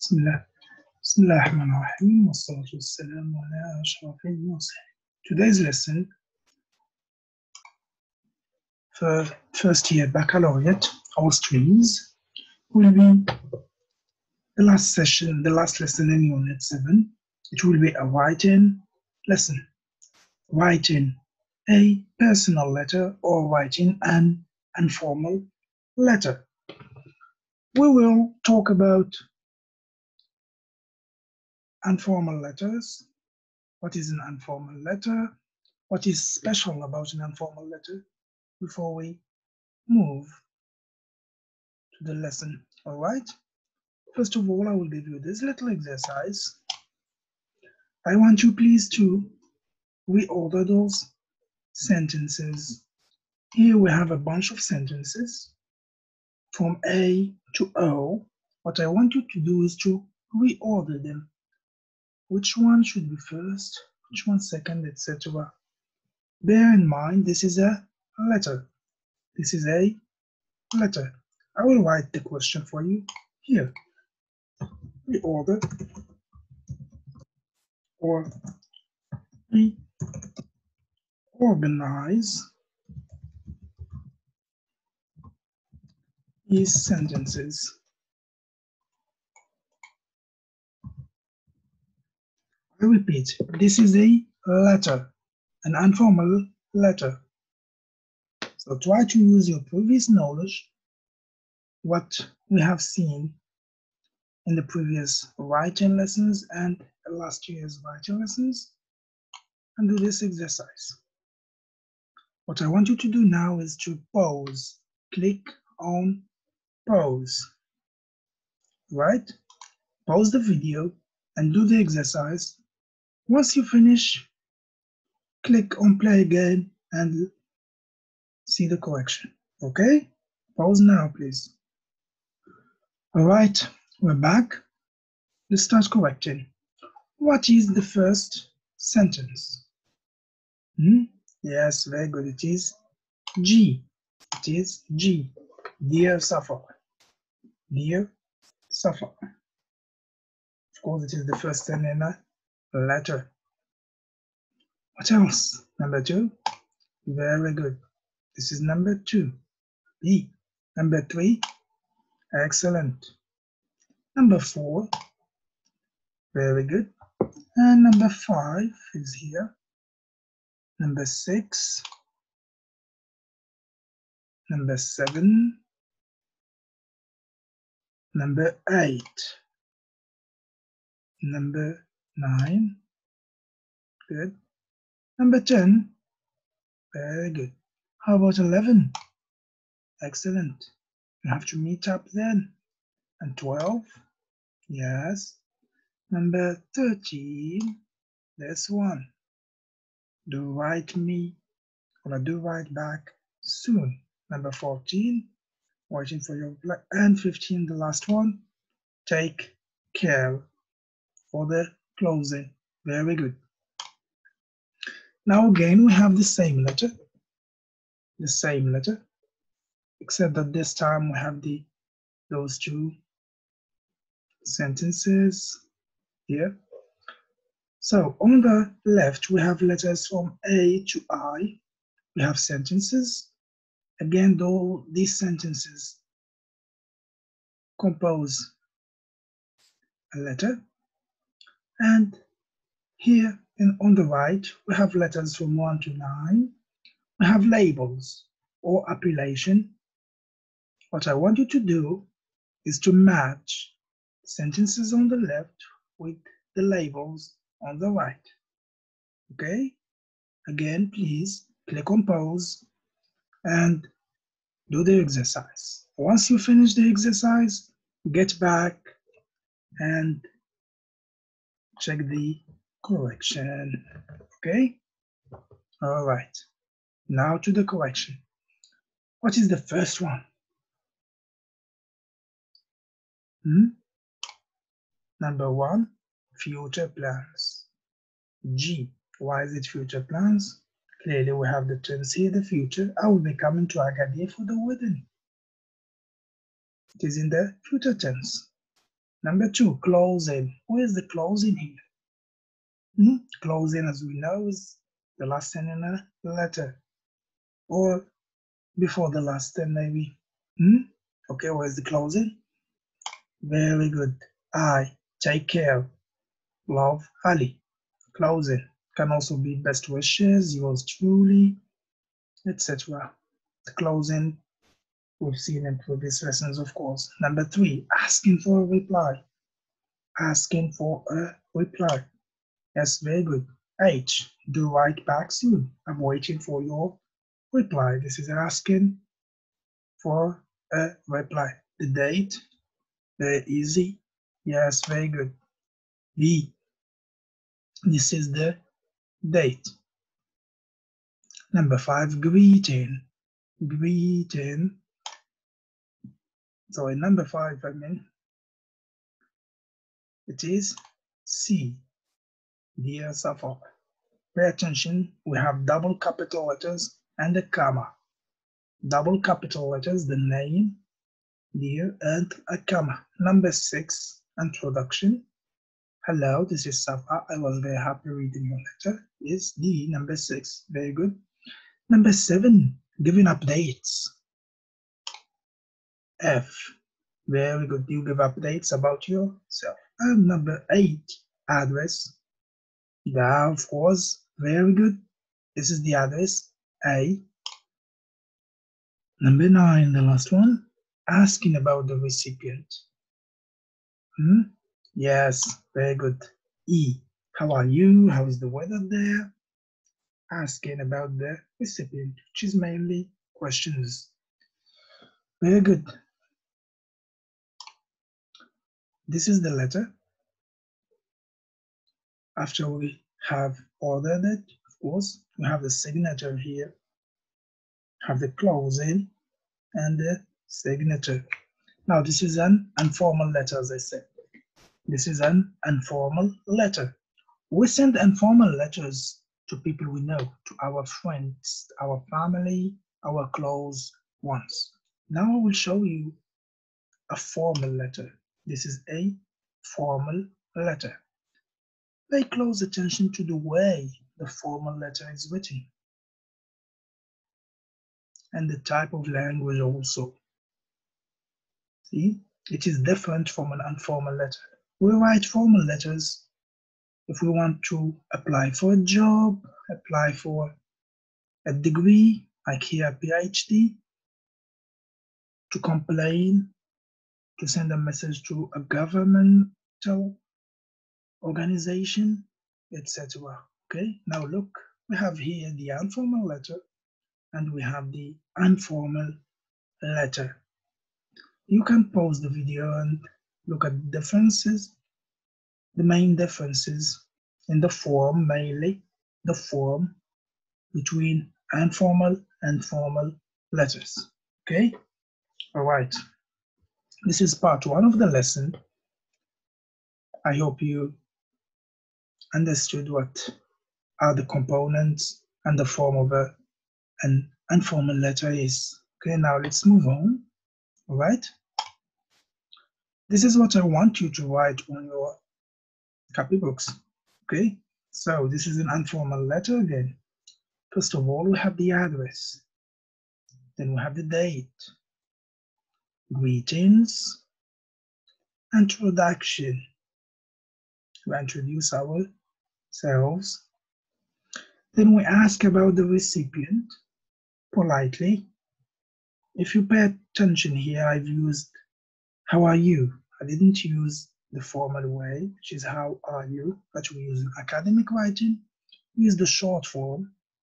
Bismillahirrahmanirrahim. Wassalatu wassalamu ala ashrafil mursalin. Today's lesson for first year baccalaureate, all streams, will be the last lesson in Unit 7. It will be a writing lesson. Writing a personal letter or writing an informal letter. We will talk about informal letters. What is an informal letter? What is special about an informal letter before we move to the lesson? All right. First of all, I will give you this little exercise. I want you please to reorder those sentences. Here we have a bunch of sentences from A to O. What I want you to do is to reorder them. Which one should be first, which one second, etc. Bear in mind, this is a letter. This is a letter. I will write the question for you here. Reorder or reorganize these sentences. I repeat, this is a letter, an informal letter. So try to use your previous knowledge, what we have seen in the previous writing lessons and last year's writing lessons, and do this exercise. What I want you to do now is to pause. Click on pause. Right? Pause the video and do the exercise. Once you finish, click on play again and see the correction. Okay? Pause now, please. All right, we're back. Let's start correcting. What is the first sentence? Yes, very good. It is G. It is G. Dear Safa. Dear Safa. Of course, it is the first thing in a letter. What else? Number 2. Very good. This is number 2. B. Number 3. Excellent. Number 4. Very good. And number 5 is here. Number 6. Number 7. Number 8. Number 9. Good. Number 10. Very good. How about 11? Excellent. You have to meet up then. And 12? Yes. Number 13. This one. Do write me, or do write back soon. Number 14. Waiting for your reply. And 15, the last one. Take care for the closing. Very good. Now again, we have the same letter. The same letter. Except that this time we have those two sentences here. So on the left, we have letters from A to I. We have sentences. Again, though these sentences compose a letter. And here on the right, we have letters from 1 to 9. We have labels or appellation. What I want you to do is to match sentences on the left with the labels on the right. Okay? Again, please click on pause and do the exercise. Once you finish the exercise, get back and check the correction. Okay? All right. Now to the correction. What is the first one? Number 1, future plans. G. Why is it future plans? Clearly we have the tense here, the future. I will be coming to Agadir for the wedding. It is in the future tense. Number 2, closing. Where is the closing here? Closing, as we know, is the last thing in a letter, or before the last thing, maybe. Okay, where's the closing? Very good. I take care. Love, Ali. Closing can also be best wishes, yours truly, etc. The closing we've seen in previous lessons, of course. Number 3, asking for a reply. Asking for a reply. Yes, very good. H, do write back soon. I'm waiting for your reply. This is asking for a reply. The date, very easy. Yes, very good. V, this is the date. Number 5, greeting. Greeting. So in number 5, it is C. Dear Safa. Pay attention, we have double capital letters and a comma. Double capital letters, the name, dear, and a comma. Number 6, introduction. Hello, this is Safa. I was very happy reading your letter. Is D, number 6. Very good. Number 7, giving updates. F. Very good. You give updates about yourself. And number 8, address. Yeah, of course. Very good. This is the address, A. Number 9, the last one, asking about the recipient. Yes, very good. E. How are you? How is the weather there? Asking about the recipient, which is mainly questions. Very good. This is the letter. After we have ordered it, of course, we have the signature here, have the closing, and the signature. Now, this is an informal letter, as I said. This is an informal letter. We send informal letters to people we know, to our friends, our family, our close ones. Now I will show you a formal letter. This is a formal letter. Pay close attention to the way the formal letter is written and the type of language also. See, it is different from an informal letter. We write formal letters if we want to apply for a job, apply for a degree, like here PhD, to complain, to send a message to a governmental organization, etc. Okay, now look, we have here the informal letter and we have the informal letter. You can pause the video and look at the differences, the main differences in the form, mainly the form between informal and formal letters. Okay, all right. This is part 1 of the lesson. I hope you understood what are the components and the form of an informal letter is. Okay, now let's move on. All right. This is what I want you to write on your copybooks. Okay, so this is an informal letter again. First of all, we have the address. Then we have the date. Greetings. Introduction. We introduce ourselves. Then we ask about the recipient politely. If you pay attention here, I've used how are you? I didn't use the formal way, which is how are you, but we use academic writing. We use the short form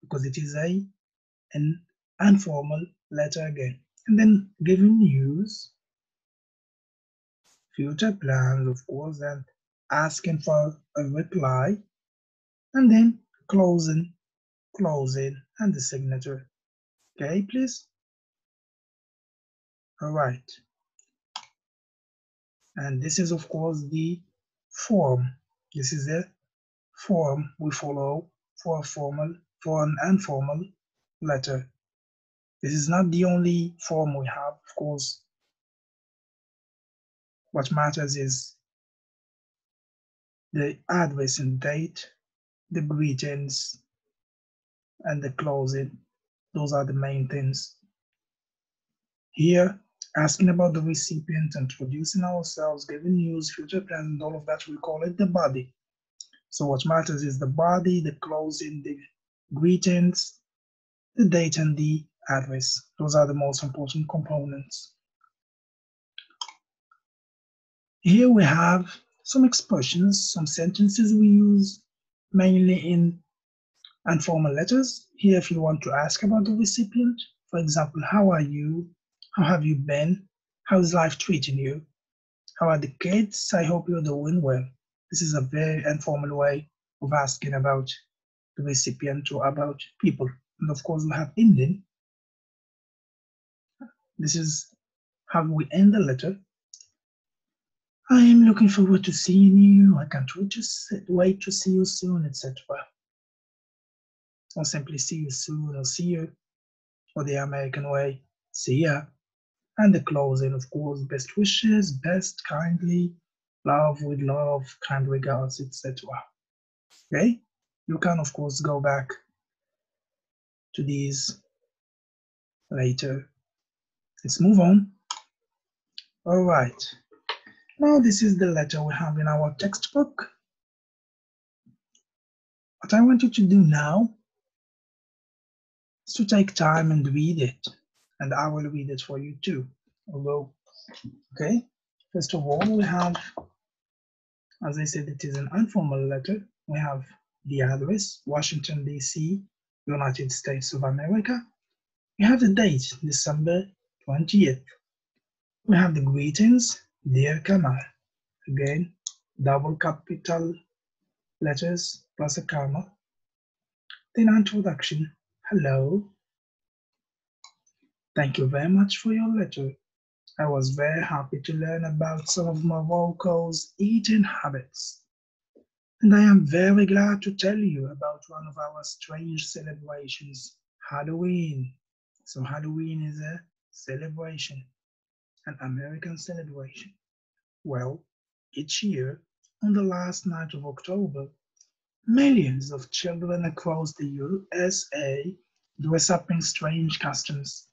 because it is an informal letter again. And then giving news, future plans, of course, and asking for a reply, and then closing, and the signature. Okay, please? All right. And this is, of course, the form. This is the form we follow for an informal letter. This is not the only form we have, of course. What matters is the address and date, the greetings, and the closing. Those are the main things. Here, asking about the recipient, introducing ourselves, giving news, future plans, and all of that, we call it the body. So what matters is the body, the closing, the greetings, the date, and the address. Those are the most important components. Here we have some expressions, some sentences we use mainly in informal letters. Here, if you want to ask about the recipient, for example, how are you? How have you been? How's life treating you? How are the kids? I hope you're doing well. This is a very informal way of asking about the recipient or about people. And of course, we have ending. This is how we end the letter. I am looking forward to seeing you. I can't wait to see you soon, etc. Or simply see you soon or see you, or the American way, see ya. And the closing, of course, best wishes, best, kindly, love with love, kind regards, etc. Okay? You can, of course, go back to these later. Let's move on. All right. Now, this is the letter we have in our textbook. What I want you to do now is to take time and read it. And I will read it for you too. Although, okay, first of all, we have, as I said, it is an informal letter. We have the address, Washington, D.C., United States of America. We have the date, December 20th. We have the greetings, dear Kamal. Again, double capital letters plus a comma. Then introduction, hello. Thank you very much for your letter. I was very happy to learn about some of Morocco's eating habits. And I am very glad to tell you about one of our strange celebrations, Halloween. So Halloween is a celebration, an American celebration. Well, each year, on the last night of October, millions of children across the USA dress up in strange costumes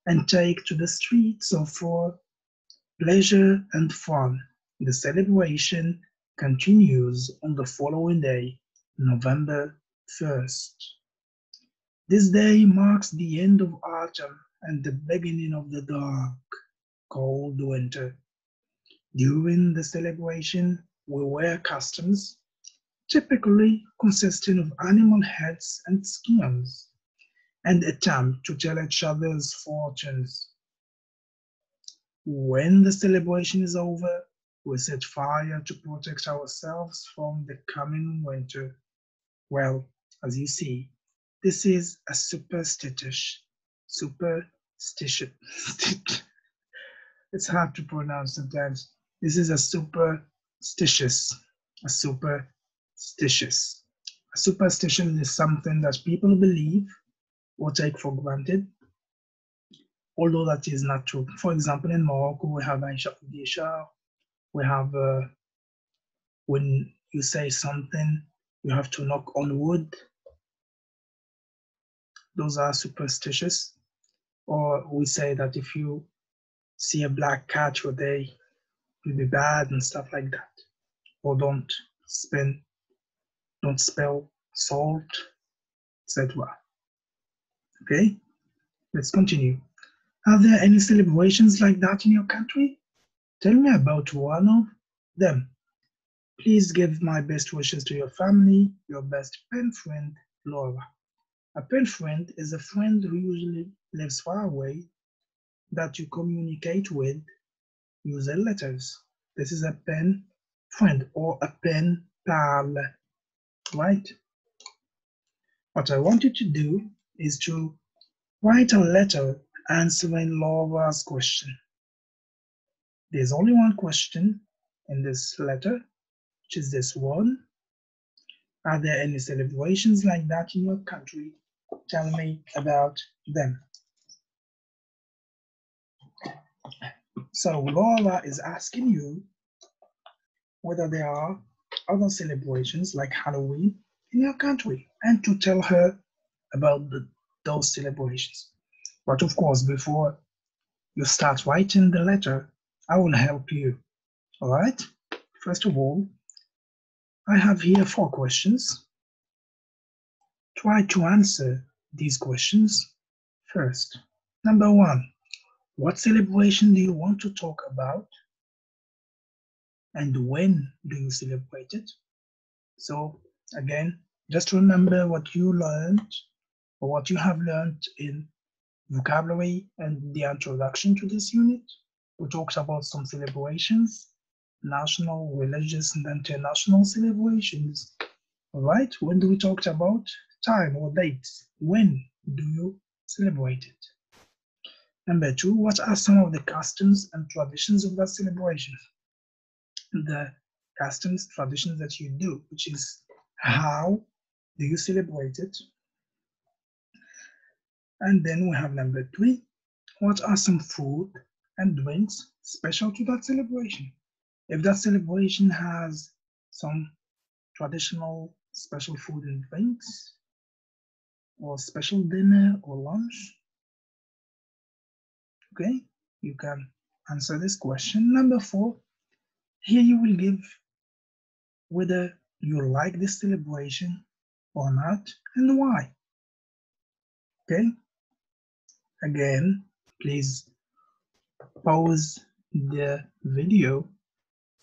and take to the streets for pleasure and fun. The celebration continues on the following day, November 1st. This day marks the end of autumn and the beginning of the dark, cold winter. During the celebration, we wear costumes, typically consisting of animal heads and skins, and attempt to tell each other's fortunes. When the celebration is over, we set fire to protect ourselves from the coming winter. Well, as you see, this is a superstitious. It's hard to pronounce sometimes. This is a superstitious. A superstitious. A superstition is something that people believe or take for granted, although that is not true. For example, in Morocco, we have we have when you say something, you have to knock on wood. Those are superstitious. Or we say that if you see a black cat your day will be bad and stuff like that. Or don't spell salt, etc. Okay, let's continue. Are there any celebrations like that in your country? Tell me about one of them. Please give my best wishes to your family, your best pen friend, Laura. A pen friend is a friend who usually lives far away that you communicate with using letters. This is a pen friend or a pen pal, right? What I want you to do is to write a letter answering Laura's question. There's only one question in this letter, which is this one. Are there any celebrations like that in your country? Tell me about them. So Laura is asking you whether there are other celebrations like Halloween in your country and to tell her about those celebrations. But of course, before you start writing the letter, I will help you. All right? First of all, I have here 4 questions. Try to answer these questions first. Number 1, what celebration do you want to talk about? And when do you celebrate it? So again, just remember what you learned or what you have learned in vocabulary and the introduction to this unit. We talked about some celebrations, national, religious, and international celebrations. All right, when do we talk about time or dates? When do you celebrate it? Number 2, what are some of the customs and traditions of that celebration? The customs, traditions that you do, which is how do you celebrate it? And then we have number 3, what are some food and drinks special to that celebration? If that celebration has some traditional special food and drinks, or special dinner or lunch, okay, you can answer this question. Number 4, here you will give whether you like this celebration or not and why. Okay, again, please pause the video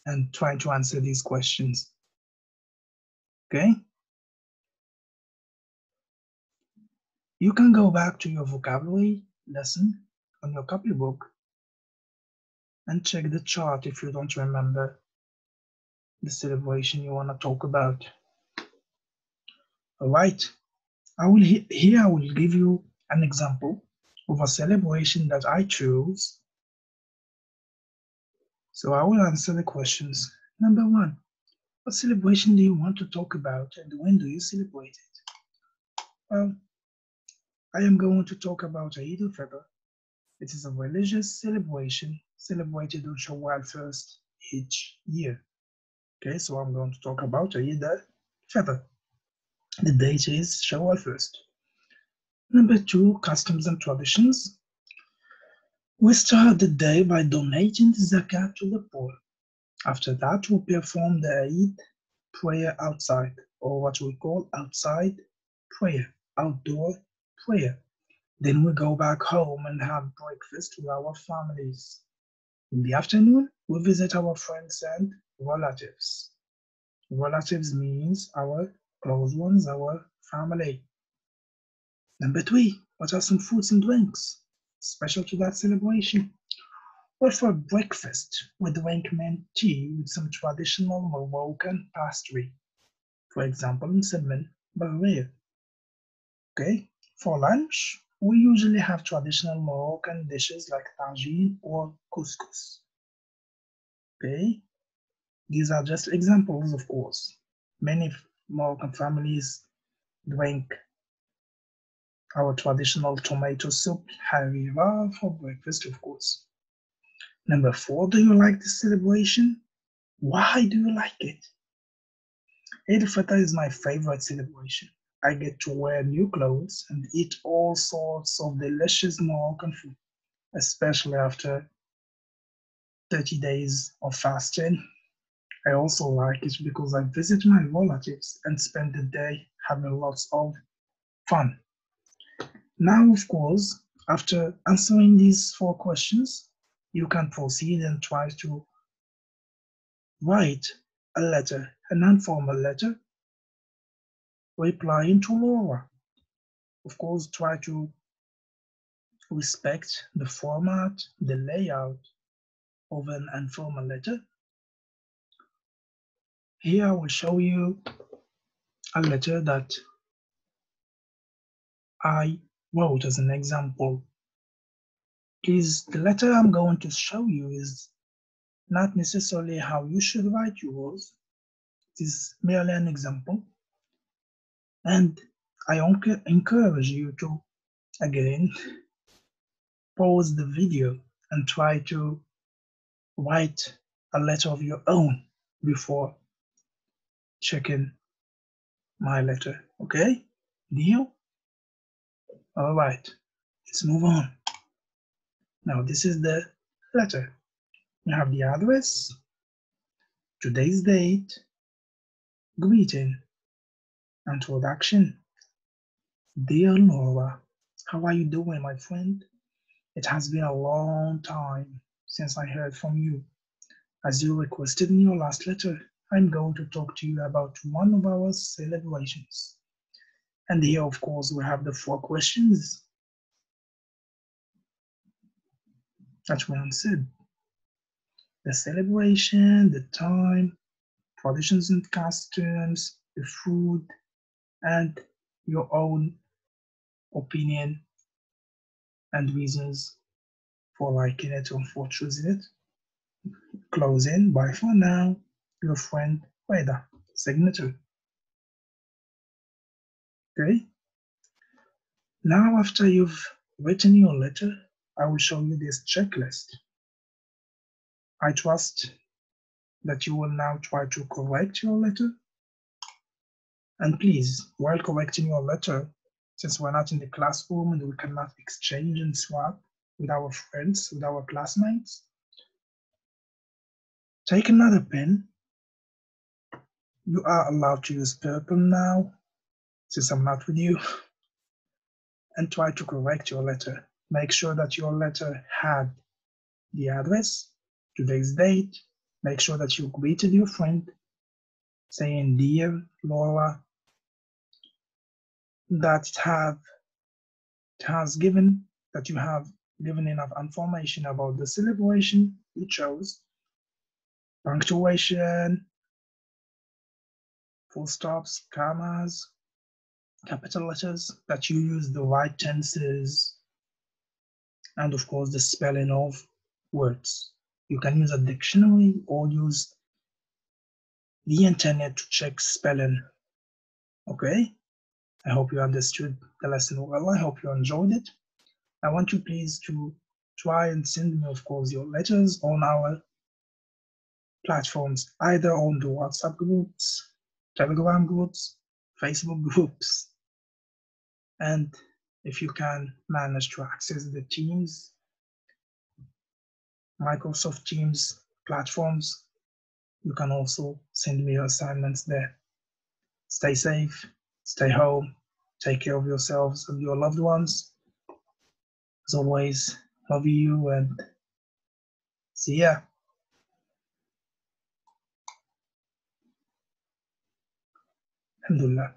and try to answer these questions. Okay, you can go back to your vocabulary lesson on your copybook and check the chart if you don't remember the celebration you want to talk about. All right, I will give you an example of a celebration that I chose. So I will answer the questions. Number 1, what celebration do you want to talk about and when do you celebrate it? Well, I am going to talk about Eid al-Fitr. It is a religious celebration celebrated on Shawwal 1st each year. Okay, so I'm going to talk about Eid al-Fitr. The date is Shawwal 1st. Number 2, customs and traditions. We start the day by donating zakat to the poor. After that, we perform the Eid prayer outside, or what we call outside prayer, outdoor prayer. Then we go back home and have breakfast with our families. In the afternoon, we visit our friends and relatives. Relatives means our close ones, our family. Number 3, what are some foods and drinks special to that celebration? Well, for breakfast, we drink mint tea with some traditional Moroccan pastry. For example, msemen, barrier. Okay, for lunch, we usually have traditional Moroccan dishes like tagine or couscous. Okay, these are just examples, of course. Many Moroccan families drink our traditional tomato soup, harira, for breakfast, of course. Number 4, do you like this celebration? Why do you like it? Eid al-Fitr is my favorite celebration. I get to wear new clothes and eat all sorts of delicious Moroccan food, especially after 30 days of fasting. I also like it because I visit my relatives and spend the day having lots of fun. Now, of course, after answering these 4 questions, you can proceed and try to write a letter, an informal letter, replying to Laura. Of course, try to respect the format, the layout of an informal letter. Here I will show you a letter that I wrote as an example. Please, the letter I'm going to show you is not necessarily how you should write yours. It is merely an example. And I encourage you to, again, pause the video and try to write a letter of your own before checking my letter. Okay? Deal? All right, let's move on. Now, this is the letter. You have the address, today's date, greeting, introduction. Dear Laura, how are you doing, my friend? It has been a long time since I heard from you. As you requested in your last letter, I'm going to talk to you about one of our celebrations. And here, of course, we have the 4 questions that we answered. The celebration, the time, traditions and customs, the food, and your own opinion and reasons for liking it or for choosing it. Closing, bye for now, your friend Reda. Signature. Okay? Now, after you've written your letter, I will show you this checklist. I trust that you will now try to correct your letter. And please, while correcting your letter, since we're not in the classroom and we cannot exchange and swap with our friends, with our classmates, take another pen. You are allowed to use purple now, since I'm not with you, and try to correct your letter. Make sure that your letter had the address, today's date. Make sure that you greeted your friend, saying, Dear Laura, that you have given enough information about the celebration you chose, punctuation, full stops, commas, capital letters, that you use the right tenses, and of course the spelling of words. You can use a dictionary or use the internet to check spelling. Okay? I hope you understood the lesson well. I hope you enjoyed it. I want you please to try and send me, of course, your letters on our platforms, either on the WhatsApp groups, Telegram groups, Facebook groups, and if you can manage to access the Teams, Microsoft Teams platforms, you can also send me your assignments there. Stay safe, stay home, take care of yourselves and your loved ones. As always, love you and see ya. Alhamdulillah.